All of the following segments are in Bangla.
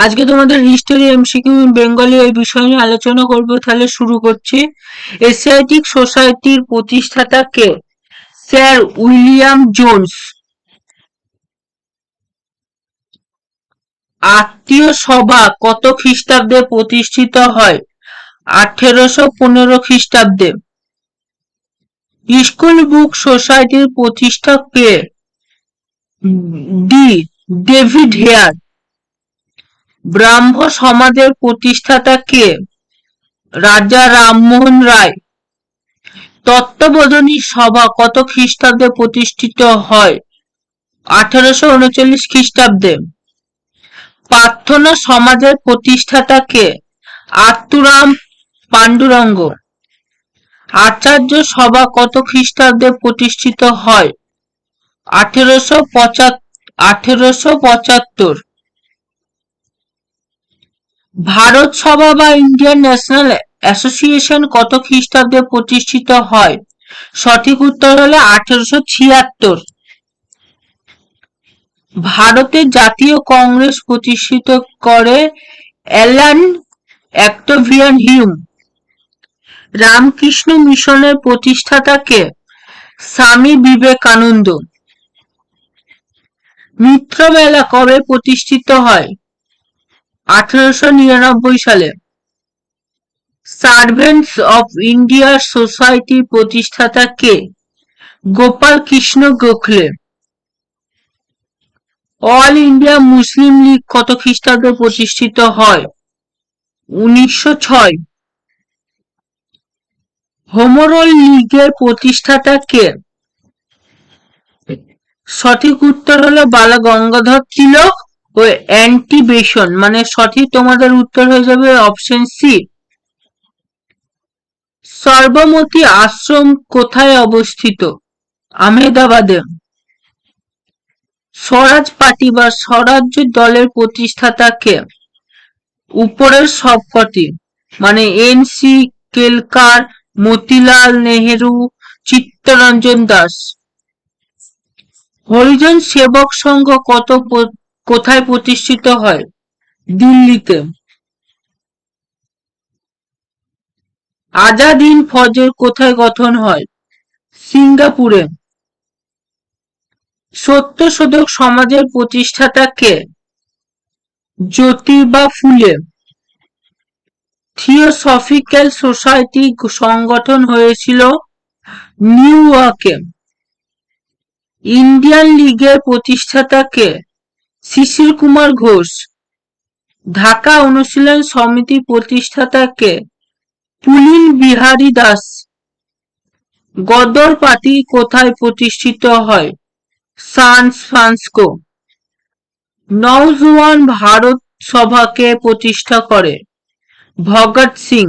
আজকে তোমাদের হিস্টোরি এমসিকিউ বেঙ্গলি এই বিষয় নিয়ে আলোচনা করব। তাহলে শুরু করছি। এশিয়াটিক সোসাইটির প্রতিষ্ঠাতা কে? Sir William Jones. আত্মীয় সভা কত খ্রিস্টাব্দে প্রতিষ্ঠিত হয়? 1815 খ্রিস্টাব্দে। স্কুল বুক সোসাইটির প্রতিষ্ঠাতা কে? D David Hare. ব্রাহ্ম সমাজের প্রতিষ্ঠাতা কে? রাজা রামমোহন রায়। তত্ত্ববোধিনী সভা কত খ্রিস্টাব্দে প্রতিষ্ঠিত হয়? 1839 খ্রিস্টাব্দে। প্রার্থনা সমাজের প্রতিষ্ঠাতা কে? আত্তুরাম পান্ডুরঙ্গ। আচার্য সভা কত খ্রিস্টাব্দে প্রতিষ্ঠিত হয়? 1875। ভারত সভা বা ইন্ডিয়ান ন্যাশনাল অ্যাসোসিয়েশন কত খ্রিস্টাব্দে প্রতিষ্ঠিত হয়? সঠিক উত্তর হলো 1876। ভারতের জাতীয় কংগ্রেস প্রতিষ্ঠিত করে অ্যালান অক্টাভিয়ান হিউম। রামকৃষ্ণ মিশনের প্রতিষ্ঠাতা কে? স্বামী বিবেকানন্দ। মিত্র মেলা কবে প্রতিষ্ঠিত হয়? 1899 সালে। সার্ভেন্টস অফ ইন্ডিয়া সোসাইটির প্রতিষ্ঠাতা কে? Gopal Krishna Gokhale. All India Muslim League কত খ্রিস্টাব্দে প্রতিষ্ঠিত হয়? 1906। হোমরুল লীগের প্রতিষ্ঠাতা কে? সঠিক উত্তর হলো বাল গঙ্গাধর তিলক ও অ্যান্টি বেসন। মানে সঠিক তোমাদের উত্তর হয়ে যাবে অপশন সি। সর্বমতী আশ্রম কোথায় অবস্থিত? আহমেদাবাদে। স্বরাজ পার্টি বা স্বরাজ্য দলের প্রতিষ্ঠাতা কে? উপরের সবকটি, মানে এন.সি. কেলকার, মতিলাল নেহেরু, চিত্তরঞ্জন দাস। হরিজন সেবক সংঘ কোথায় প্রতিষ্ঠিত হয়? দিল্লিতে। আজাদ হিন্দ ফৌজ কোথায় গঠন হয়? সিঙ্গাপুরে। সত্যশোধক সমাজের প্রতিষ্ঠাতা কে? জ্যোতিবা ফুলে। থিওসফিক্যাল সোসাইটি সংগঠন হয়েছিল নিউ ইয়র্কে। ইন্ডিয়ান লীগের প্রতিষ্ঠাতা কে? শিশির কুমার ঘোষ। ঢাকা অনুশীলন সমিতির প্রতিষ্ঠাতা কে? পুলিন বিহারী দাস। গদর পার্টি কোথায় প্রতিষ্ঠিত হয়? San Francisco. নওজোয়ান ভারত সভাকে প্রতিষ্ঠা করে? Bhagat Singh.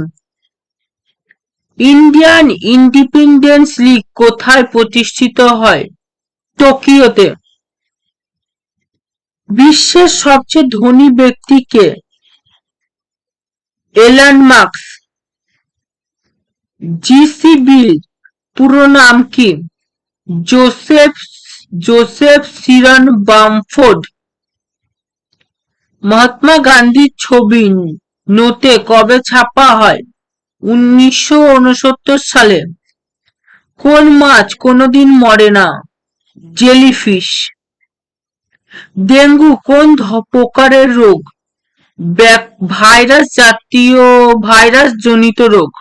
Indian Independence League কোথায় প্রতিষ্ঠিত হয়? টোকিওতে। বিশ্বের সবচেয়ে ধনী ব্যক্তি কে? Elon Musk. জিসিবির পুরো নাম কি? জোসেফ সিরন বামফোর্ড। মহাত্মা গান্ধীর ছবি নোটে কবে ছাপা হয়? 1969 সালে। কোন মাছ কোনদিন মরে না? জেলিফিশ। ডেঙ্গু কোন প্রকারের রোগ? ভাইরাস জনিত রোগ।